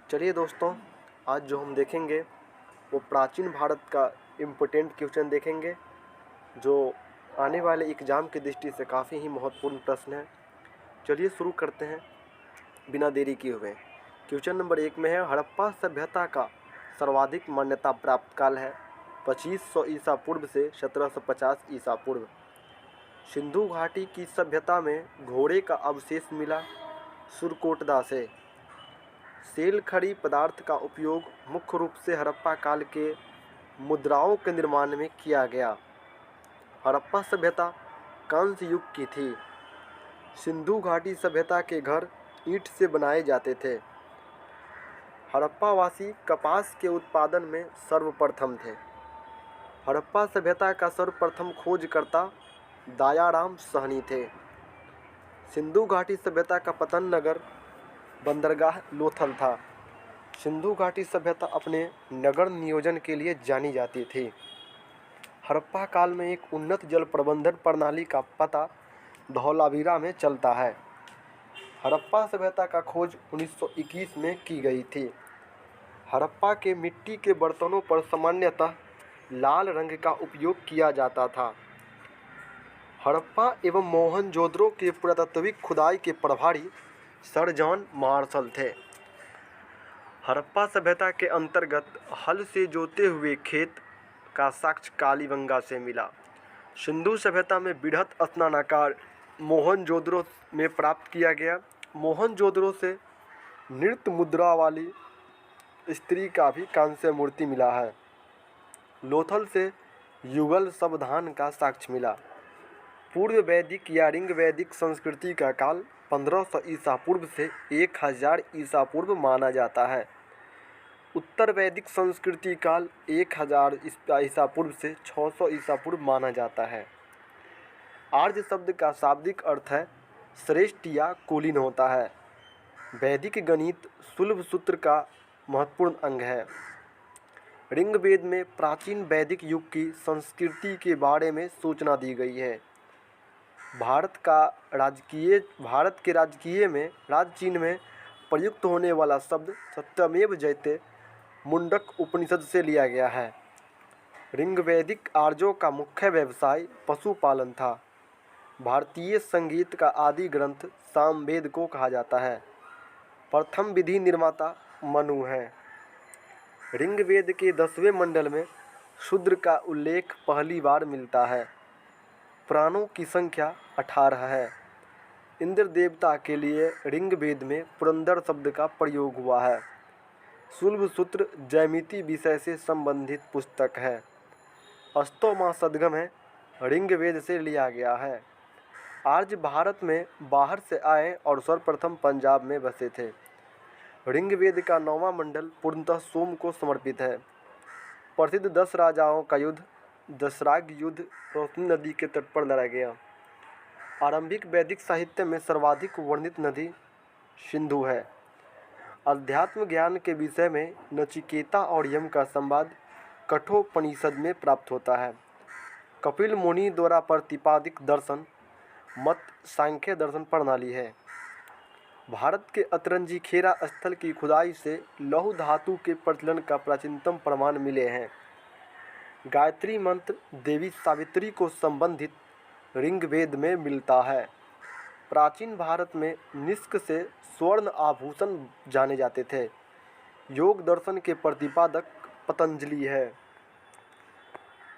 चलिए दोस्तों, आज जो हम देखेंगे वो प्राचीन भारत का इम्पोर्टेंट क्वेश्चन देखेंगे, जो आने वाले एग्ज़ाम की दृष्टि से काफ़ी ही महत्वपूर्ण प्रश्न है। चलिए शुरू करते हैं बिना देरी किए हुए। क्वेश्चन नंबर 1 में है, हड़प्पा सभ्यता का सर्वाधिक मान्यता प्राप्त काल है 2500 ईसा पूर्व से 1750 ईसा पूर्व। सिंधु घाटी की सभ्यता में घोड़े का अवशेष मिला सुरकोटदा से। सेल खड़ी पदार्थ का उपयोग मुख्य रूप से हड़प्पा काल के मुद्राओं के निर्माण में किया गया। हड़प्पा सभ्यता कांस्य युग की थी। सिंधु घाटी सभ्यता के घर ईंट से बनाए जाते थे। हड़प्पावासी कपास के उत्पादन में सर्वप्रथम थे। हड़प्पा सभ्यता का सर्वप्रथम खोजकर्ता दयाराम साहनी थे। सिंधु घाटी सभ्यता का पतन नगर बंदरगाह लोथल था। सिंधु घाटी सभ्यता अपने नगर नियोजन के लिए जानी जाती थी। हड़प्पा काल में एक उन्नत जल प्रबंधन प्रणाली का पता धौलावीरा में चलता है। हड़प्पा सभ्यता का खोज 1921 में की गई थी। हड़प्पा के मिट्टी के बर्तनों पर सामान्यतः लाल रंग का उपयोग किया जाता था। हड़प्पा एवं मोहनजोदड़ो के पुरातात्विक खुदाई के प्रभारी सर जॉन मार्शल थे। हड़प्पा सभ्यता के अंतर्गत हल से जोते हुए खेत का साक्ष्य कालीबंगा से मिला। सिंधु सभ्यता में बृहत स्नानागार मोहनजोदड़ो में प्राप्त किया गया। मोहनजोदड़ो से नृत्य मुद्रा वाली स्त्री का भी कांस्य मूर्ति मिला है। लोथल से युगल सावधान का साक्ष्य मिला। पूर्व वैदिक या ऋग वैदिक संस्कृति का काल 1500 ईसा पूर्व से 1000 ईसा पूर्व माना जाता है। उत्तर वैदिक संस्कृति काल 1000 ईसा पूर्व से 600 ईसा पूर्व माना जाता है। आर्य शब्द का शाब्दिक अर्थ है श्रेष्ठ या कुलीन होता है। वैदिक गणित शुल्ब सूत्र का महत्वपूर्ण अंग है। ऋग्वेद में प्राचीन वैदिक युग की संस्कृति के बारे में सूचना दी गई है। भारत के राजकीय में राजचिन्ह में प्रयुक्त होने वाला शब्द सत्यमेव जयते मुंडक उपनिषद से लिया गया है। ऋग्वैदिक आर्यों का मुख्य व्यवसाय पशुपालन था। भारतीय संगीत का आदि ग्रंथ सामवेद को कहा जाता है। प्रथम विधि निर्माता मनु है। ऋग्वेद के 10वें मंडल में शूद्र का उल्लेख पहली बार मिलता है। प्राणों की संख्या 18 है। इंद्र देवता के लिए ऋग्वेद में पुरंदर शब्द का प्रयोग हुआ है। शुल्ब सूत्र ज्यामिति विषय से संबंधित पुस्तक है। अष्टोमा सदगम है ऋग्वेद से लिया गया है। आर्य भारत में बाहर से आए और सर्वप्रथम पंजाब में बसे थे। ऋग्वेद का 9वां मंडल पूर्णतः सोम को समर्पित है। प्रसिद्ध 10 राजाओं का युद्ध दशराग युद्ध रोशनी नदी के तट पर लड़ा गया। आरंभिक वैदिक साहित्य में सर्वाधिक वर्णित नदी सिंधु है। अध्यात्म ज्ञान के विषय में नचिकेता और यम का संवाद कठोपनिषद में प्राप्त होता है। कपिल मुनि द्वारा प्रतिपादित दर्शन मत सांख्य दर्शन प्रणाली है। भारत के अतरंजी खेरा स्थल की खुदाई से लौह धातु के प्रचलन का प्राचीनतम प्रमाण मिले हैं। गायत्री मंत्र देवी सावित्री को संबंधित ऋग्वेद में मिलता है। प्राचीन भारत में निष्क से स्वर्ण आभूषण जाने जाते थे। योग दर्शन के प्रतिपादक पतंजलि है।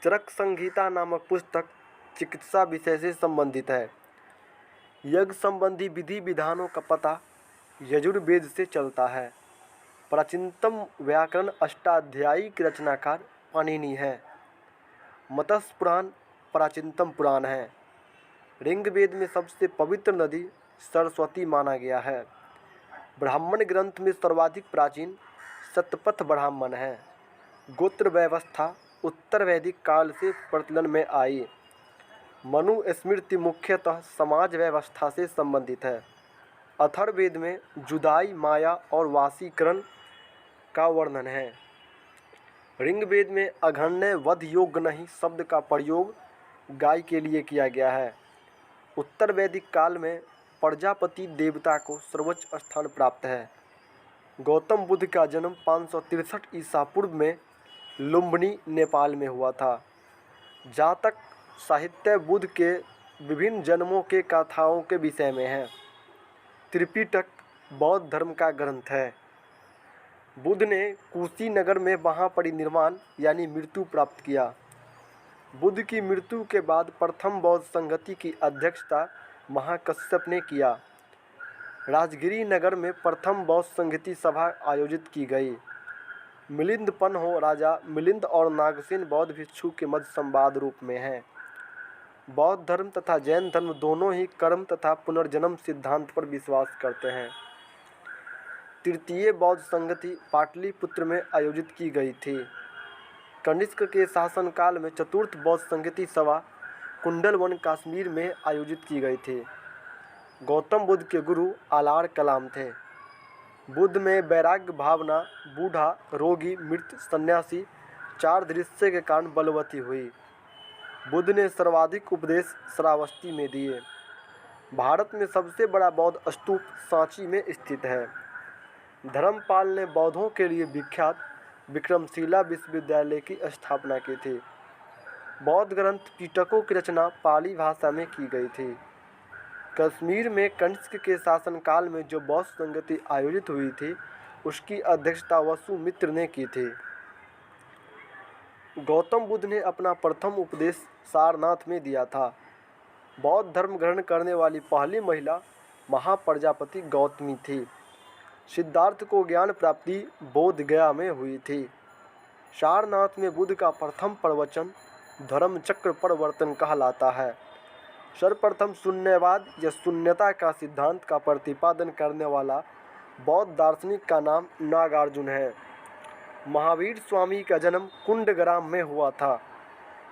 चरक संहिता नामक पुस्तक चिकित्सा विषय से संबंधित है। यज्ञ संबंधी विधि विधानों का पता यजुर्वेद से चलता है। प्राचीनतम व्याकरण अष्टाध्यायी के रचनाकार पाणिनि है। मत्स्य पुराण प्राचीनतम पुराण है। ऋग्वेद में सबसे पवित्र नदी सरस्वती माना गया है। ब्राह्मण ग्रंथ में सर्वाधिक प्राचीन शतपथ ब्राह्मण है। गोत्र व्यवस्था उत्तर वैदिक काल से प्रचलन में आई। मनु स्मृति मुख्यतः समाज व्यवस्था से संबंधित है। अथर्ववेद में जुदाई माया और वाशीकरण का वर्णन है। ऋग्वेद में अघन्य वध योग्य नहीं शब्द का प्रयोग गाय के लिए किया गया है। उत्तर वैदिक काल में प्रजापति देवता को सर्वोच्च स्थान प्राप्त है। गौतम बुद्ध का जन्म 563 ईसा पूर्व में लुम्बिनी, नेपाल में हुआ था। जहाँ तक साहित्य बुद्ध के विभिन्न जन्मों के कथाओं के विषय में है। त्रिपिटक बौद्ध धर्म का ग्रंथ है। बुद्ध ने कुशीनगर में महापरिनिर्वाण यानी मृत्यु प्राप्त किया। बुद्ध की मृत्यु के बाद प्रथम बौद्ध संगति की अध्यक्षता महाकश्यप ने किया। राजगिरी नगर में प्रथम बौद्ध संगति सभा आयोजित की गई। मिलिंद पन्हो राजा मिलिंद और नागसेन बौद्ध भिक्षु के मध्य संवाद रूप में है। बौद्ध धर्म तथा जैन धर्म दोनों ही कर्म तथा पुनर्जन्म सिद्धांत पर विश्वास करते हैं। तृतीय बौद्ध संगति पाटलिपुत्र में आयोजित की गई थी। कनिष्क के शासनकाल में चतुर्थ बौद्ध संगति सभा कुंडलवन कश्मीर में आयोजित की गई थी। गौतम बुद्ध के गुरु आलार कलाम थे। बुद्ध में वैराग्य भावना बूढ़ा, रोगी, मृत, सन्यासी, चार दृश्य के कारण बलवती हुई। बुद्ध ने सर्वाधिक उपदेश श्रावस्ती में दिए। भारत में सबसे बड़ा बौद्ध स्तूप सांची में स्थित है। धर्मपाल ने बौद्धों के लिए विख्यात विक्रमशिला विश्वविद्यालय की स्थापना की थी। बौद्ध ग्रंथ पिटकों की रचना पाली भाषा में की गई थी। कश्मीर में कनिष्क के शासनकाल में जो बौद्ध संगति आयोजित हुई थी उसकी अध्यक्षता वसुमित्र ने की थी। गौतम बुद्ध ने अपना प्रथम उपदेश सारनाथ में दिया था। बौद्ध धर्म ग्रहण करने वाली पहली महिला महाप्रजापति गौतमी थी। सिद्धार्थ को ज्ञान प्राप्ति बोधगया में हुई थी। सारनाथ में बुद्ध का प्रथम प्रवचन धर्मचक्र परिवर्तन कहलाता है। सर्वप्रथम शून्यवाद या शून्यता का सिद्धांत का प्रतिपादन करने वाला बौद्ध दार्शनिक का नाम नागार्जुन है। महावीर स्वामी का जन्म कुंडग्राम में हुआ था।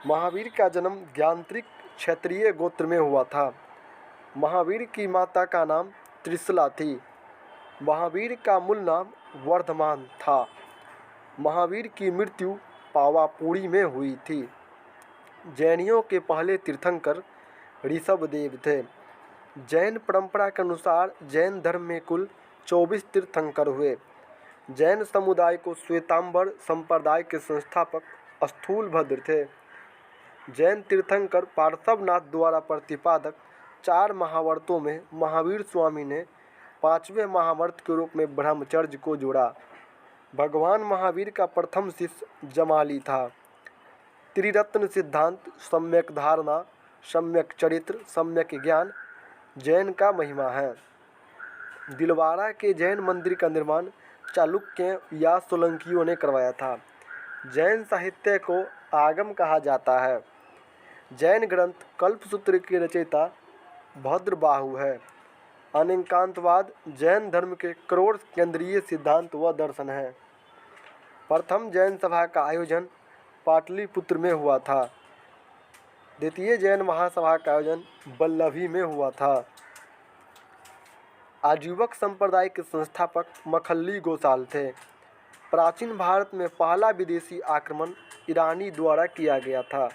महावीर का जन्म ज्ञानत्रिक क्षत्रिय गोत्र में हुआ था। महावीर की माता का नाम त्रिशला थी। महावीर का मूल नाम वर्धमान था। महावीर की मृत्यु पावापुरी में हुई थी। जैनियों के पहले तीर्थंकर ऋषभदेव थे। जैन परंपरा के अनुसार जैन धर्म में कुल 24 तीर्थंकर हुए। जैन समुदाय को श्वेतांबर संप्रदाय के संस्थापक स्थूलभद्र थे। जैन तीर्थंकर पार्श्वनाथ द्वारा प्रतिपादक 4 महाव्रतों में महावीर स्वामी ने 5वें महाव्रत के रूप में ब्रह्मचर्य को जोड़ा। भगवान महावीर का प्रथम शिष्य जमाली था। त्रिरत्न सिद्धांत, सम्यक धारणा, सम्यक चरित्र, सम्यक ज्ञान जैन का महिमा है। दिलवारा के जैन मंदिर का निर्माण चालुक्य या सोलंकियों ने करवाया था। जैन साहित्य को आगम कहा जाता है। जैन ग्रंथ कल्पसूत्र के रचयिता भद्रबाहु है। अनेकांतवाद जैन धर्म के करोड़ केंद्रीय सिद्धांत व दर्शन है। प्रथम जैन सभा का आयोजन पाटलिपुत्र में हुआ था। द्वितीय जैन महासभा का आयोजन वल्लभी में हुआ था। आजीवक संप्रदाय के संस्थापक मखल्ली गोसाल थे। प्राचीन भारत में पहला विदेशी आक्रमण ईरानी द्वारा किया गया था।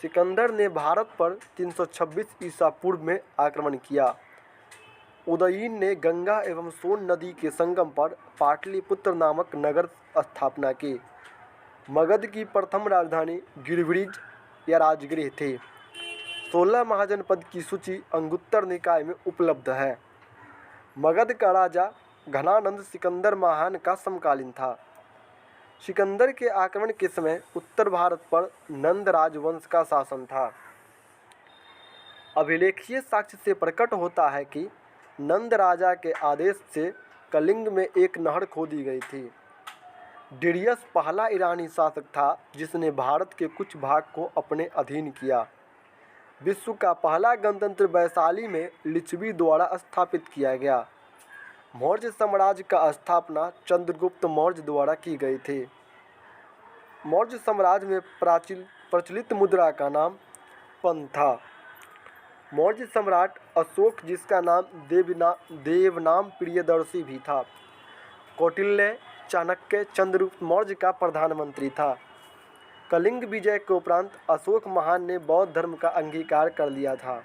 सिकंदर ने भारत पर 326 ईसा पूर्व में आक्रमण किया। उदयीन ने गंगा एवं सोन नदी के संगम पर पाटलिपुत्र नामक नगर स्थापना की। मगध की प्रथम राजधानी गिरिब्रिज या राजगृह थी। 16 महाजनपद की सूची अंगुत्तर निकाय में उपलब्ध है। मगध का राजा घनानंद सिकंदर महान का समकालीन था। सिकंदर के आक्रमण के समय उत्तर भारत पर नंद राजवंश का शासन था। अभिलेखीय साक्ष्य से प्रकट होता है कि नंद राजा के आदेश से कलिंग में एक नहर खोदी गई थी। डिरियस पहला ईरानी शासक था जिसने भारत के कुछ भाग को अपने अधीन किया। विश्व का पहला गणतंत्र वैशाली में लिच्छवी द्वारा स्थापित किया गया। मौर्य साम्राज्य का स्थापना चंद्रगुप्त मौर्य द्वारा की गई थी। मौर्य साम्राज्य में प्रचलित मुद्रा का नाम पन था। मौर्य सम्राट अशोक, जिसका नाम देवनाम प्रियदर्शी भी था, कौटिल्य, चाणक्य, चंद्रगुप्त मौर्य का प्रधानमंत्री था। कलिंग विजय के उपरांत अशोक महान ने बौद्ध धर्म का अंगीकार कर लिया था।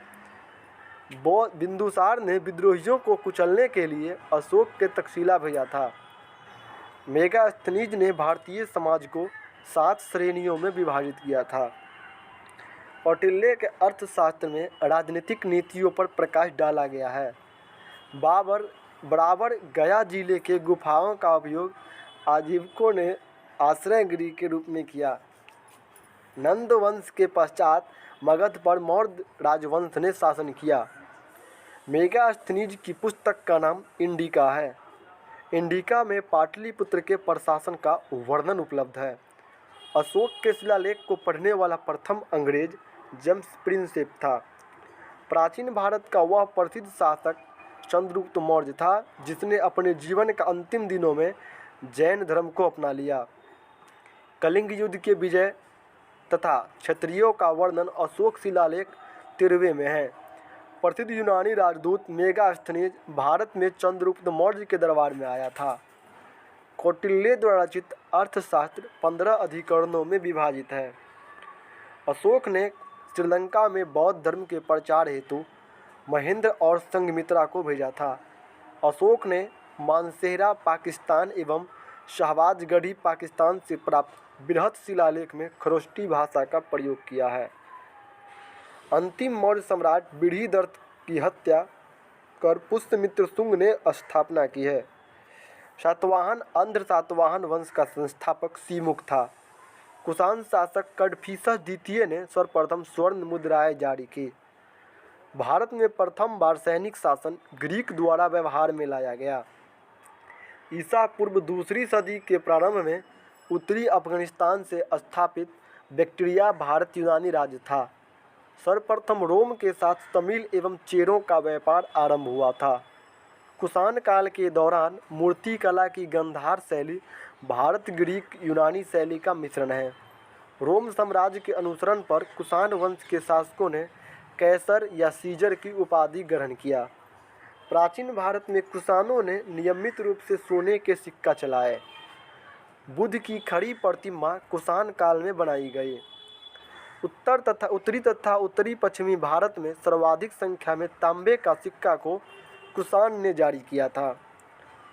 बिंदुसार ने विद्रोहियों को कुचलने के लिए अशोक के तक्षशिला भेजा था। मेगास्थनीज ने भारतीय समाज को 7 श्रेणियों में विभाजित किया था। कौटिल्य के अर्थशास्त्र में राजनीतिक नीतियों पर प्रकाश डाला गया है। बराबर गया जिले के गुफाओं का उपयोग आजीविकों ने आश्रय गृह के रूप में किया। नंद वंश के पश्चात मगध पर मौर्य राजवंश ने शासन किया। मेगास्थनीज की पुस्तक का नाम इंडिका है। इंडिका में पाटलिपुत्र के प्रशासन का वर्णन उपलब्ध है। अशोक के शिलालेख को पढ़ने वाला प्रथम अंग्रेज जेम्स प्रिंसेप था। प्राचीन भारत का वह प्रसिद्ध शासक चंद्रगुप्त मौर्य था जिसने अपने जीवन का अंतिम दिनों में जैन धर्म को अपना लिया। कलिंग युद्ध के विजय तथा क्षत्रियों का वर्णन अशोक शिलालेख 13वें में है। प्रसिद्ध यूनानी राजदूत मेगास्थनीज भारत में चंद्रगुप्त मौर्य के दरबार में आया था। कौटिल्य द्वारा रचित अर्थशास्त्र 15 अधिकरणों में विभाजित है। अशोक ने श्रीलंका में बौद्ध धर्म के प्रचार हेतु महेंद्र और संघमित्रा को भेजा था। अशोक ने मानसेहरा पाकिस्तान एवं शहबाजगढ़ी पाकिस्तान से प्राप्त बृहत शिलालेख में खरोष्टी भाषा का प्रयोग किया है। अंतिम मौर्य सम्राट बिरहिदर्थ की हत्या कर पुष्यमित्र शुंग ने स्थापना की है। सातवाहन आंध्र सातवाहन वंश का संस्थापक सीमुख था। कुषाण शासक कडफिसस द्वितीय ने सर्वप्रथम स्वर्ण मुद्राएं जारी की। भारत में प्रथम बार सैनिक शासन ग्रीक द्वारा व्यवहार में लाया गया। ईसा पूर्व दूसरी सदी के प्रारंभ में उत्तरी अफगानिस्तान से स्थापित बैक्ट्रिया भारत यूनानी राज्य था। सर्वप्रथम रोम के साथ तमिल एवं चेरों का व्यापार आरंभ हुआ था। कुषाण काल के दौरान मूर्ति कला की गंधार शैली भारत ग्रीक यूनानी शैली का मिश्रण है। रोम साम्राज्य के अनुसरण पर कुषाण वंश के शासकों ने कैसर या सीजर की उपाधि ग्रहण किया। प्राचीन भारत में कुषाणों ने नियमित रूप से सोने के सिक्का चलाए। बुद्ध की खड़ी प्रतिमा कुषाण काल में बनाई गई। उत्तरी तथा उत्तरी पश्चिमी भारत में सर्वाधिक संख्या में तांबे का सिक्का को कुषाण ने जारी किया था।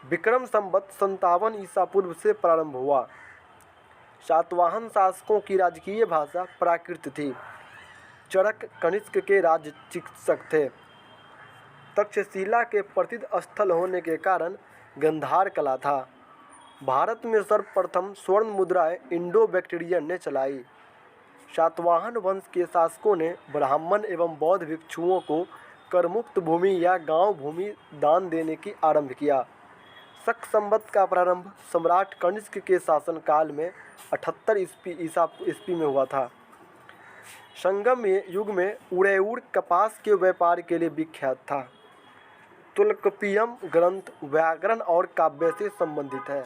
विक्रम संवत 57 ईसा पूर्व से प्रारंभ हुआ। सातवाहन शासकों की राजकीय भाषा प्राकृत थी। चरक कनिष्क के राज्य चिकित्सक थे। तक्षशिला के प्रसिद्ध स्थल होने के कारण गंधार कला था। भारत में सर्वप्रथम स्वर्ण मुद्राएं इंडो बैक्टीरियन ने चलाई। सातवाहन वंश के शासकों ने ब्राह्मण एवं बौद्ध भिक्षुओं को करमुक्त भूमि या गांव भूमि दान देने की आरंभ किया। शक संवत का प्रारंभ सम्राट कनिष्क के शासनकाल में 78 ईस्वी में हुआ था। संगम युग में उड़ैउर कपास के व्यापार के लिए विख्यात था। तुल्कपियम ग्रंथ व्याकरण और काव्य से संबंधित है।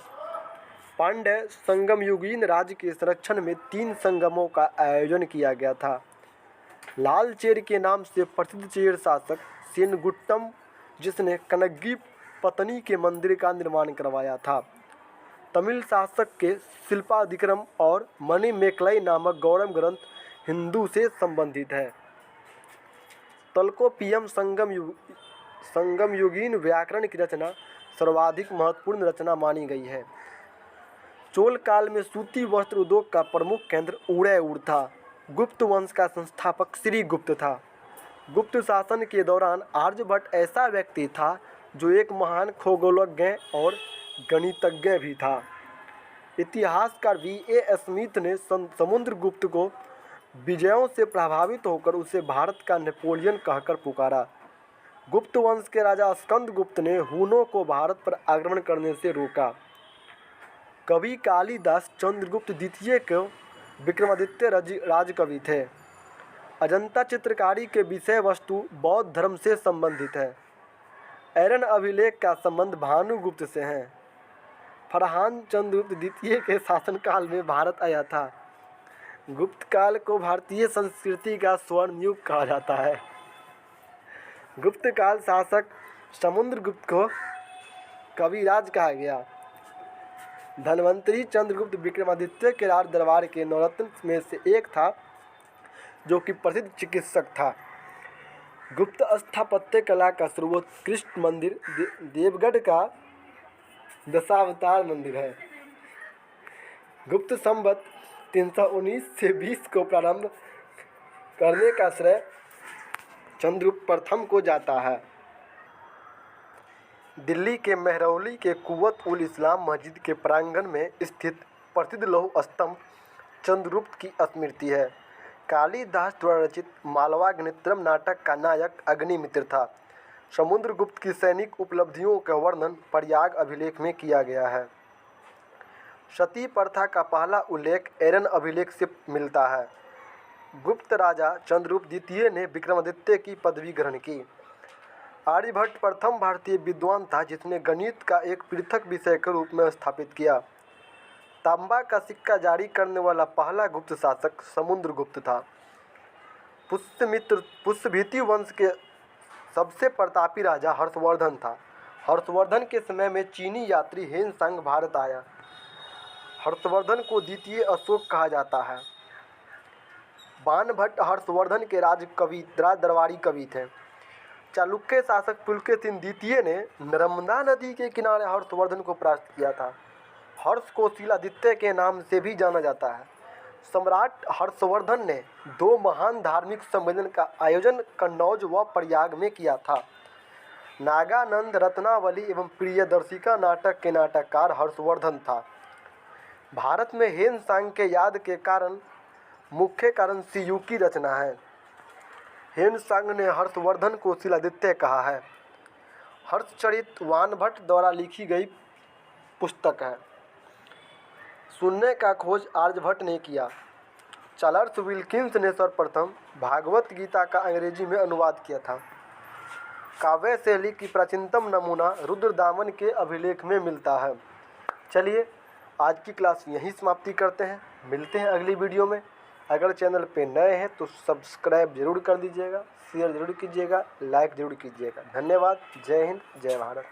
पांड्य संगम युगीन राज्य के संरक्षण में 3 संगमों का आयोजन किया गया था। लाल चेर के नाम से प्रसिद्ध चेर शासक सेनगुट्टम जिसने कनग्गी पत्नी के मंदिर का निर्माण करवाया था। तमिल शासक के शिल्पाधिक्रम और मणिमेकलाई नामक गौरव ग्रंथ हिंदू से संबंधित है। तल्कोपियम संगम युगीन व्याकरण की रचना सर्वाधिक महत्वपूर्ण रचना मानी गई है। चोल काल में सूती वस्त्र उद्योग का प्रमुख केंद्र उड़ैउर था। गुप्त वंश का संस्थापक श्रीगुप्त था। गुप्त शासन के दौरान आर्यभट्ट ऐसा व्यक्ति था जो एक महान खगोलज्ञ और गणितज्ञ भी था। इतिहासकार V.A. स्मिथ ने समुद्रगुप्त को विजयों से प्रभावित होकर उसे भारत का नेपोलियन कहकर पुकारा। गुप्त वंश के राजा स्कंदगुप्त ने हुनों को भारत पर आक्रमण करने से रोका। कवि कालिदास चंद्रगुप्त द्वितीय को विक्रमादित्य राजकवि थे। अजंता चित्रकारी के विषय वस्तु बौद्ध धर्म से संबंधित है। एरन अभिलेख का संबंध भानुगुप्त से है। फरहान चंद्रगुप्त द्वितीय के शासनकाल में भारत आया था। गुप्त काल को भारतीय संस्कृति का स्वर्ण युग कहा जाता है। गुप्त काल शासक समुद्रगुप्त को कविराज कहा गया। धन्वंतरी चंद्रगुप्त विक्रमादित्य के राज दरबार के नवरत्न में से एक था जो कि प्रसिद्ध चिकित्सक था। गुप्त स्थापत्य कला का सर्वोत्कृष्ट मंदिर देवगढ़ का दशावतार मंदिर है। गुप्त संवत 319 से 20 को प्रारंभ करने का श्रेय चंद्रगुप्त प्रथम को जाता है। दिल्ली के मेहरौली के कुव्वत उल इस्लाम मस्जिद के प्रांगण में स्थित प्रसिद्ध लौह स्तंभ चंद्रगुप्त की स्मृति है। कालिदास द्वारा रचित मालवाग्नित्रम नाटक का नायक अग्निमित्र था। समुद्रगुप्त की सैनिक उपलब्धियों का वर्णन प्रयाग अभिलेख में किया गया है। सती प्रथा का पहला उल्लेख एरन अभिलेख से मिलता है। गुप्त राजा चंद्रगुप्त द्वितीय ने विक्रमादित्य की पदवी ग्रहण की। आर्यभट्ट प्रथम भारतीय विद्वान था जिसने गणित का एक पृथक विषय के रूप में स्थापित किया। तांबा का सिक्का जारी करने वाला पहला गुप्त शासक समुद्रगुप्त था। पुष्यभूति वंश के सबसे प्रतापी राजा हर्षवर्धन था। हर्षवर्धन के समय में चीनी यात्री हेनसांग भारत आया। हर्षवर्धन को द्वितीय अशोक कहा जाता है। बाणभट्ट हर्षवर्धन के राज दरबारी कवि थे। चालुक्य शासक पुलकेशिन द्वितीय ने नर्मदा नदी के किनारे हर्षवर्धन को परास्त किया था। हर्ष को शीलादित्य के नाम से भी जाना जाता है। सम्राट हर्षवर्धन ने 2 महान धार्मिक सम्मेलन का आयोजन कन्नौज व प्रयाग में किया था। नागानंद रत्नावली एवं प्रियदर्शिका नाटक के नाटककार हर्षवर्धन था। भारत में हेनसांग के याद के कारण मुख्य कारण सीयू की रचना है। हेनसांग ने हर्षवर्धन को शीलादित्य कहा है। हर्षचरित बाणभट्ट द्वारा लिखी गई पुस्तक है। शून्य का खोज आर्यभट्ट ने किया। चार्ल्स विल्किंस ने सर्वप्रथम भागवत गीता का अंग्रेजी में अनुवाद किया था। काव्य शैली की प्राचीनतम नमूना रुद्रदामन के अभिलेख में मिलता है। चलिए आज की क्लास यहीं समाप्ति करते हैं। मिलते हैं अगली वीडियो में। अगर चैनल पे नए हैं तो सब्सक्राइब जरूर कर दीजिएगा, शेयर जरूर कीजिएगा, लाइक जरूर कीजिएगा। धन्यवाद। जय हिंद, जय भारत।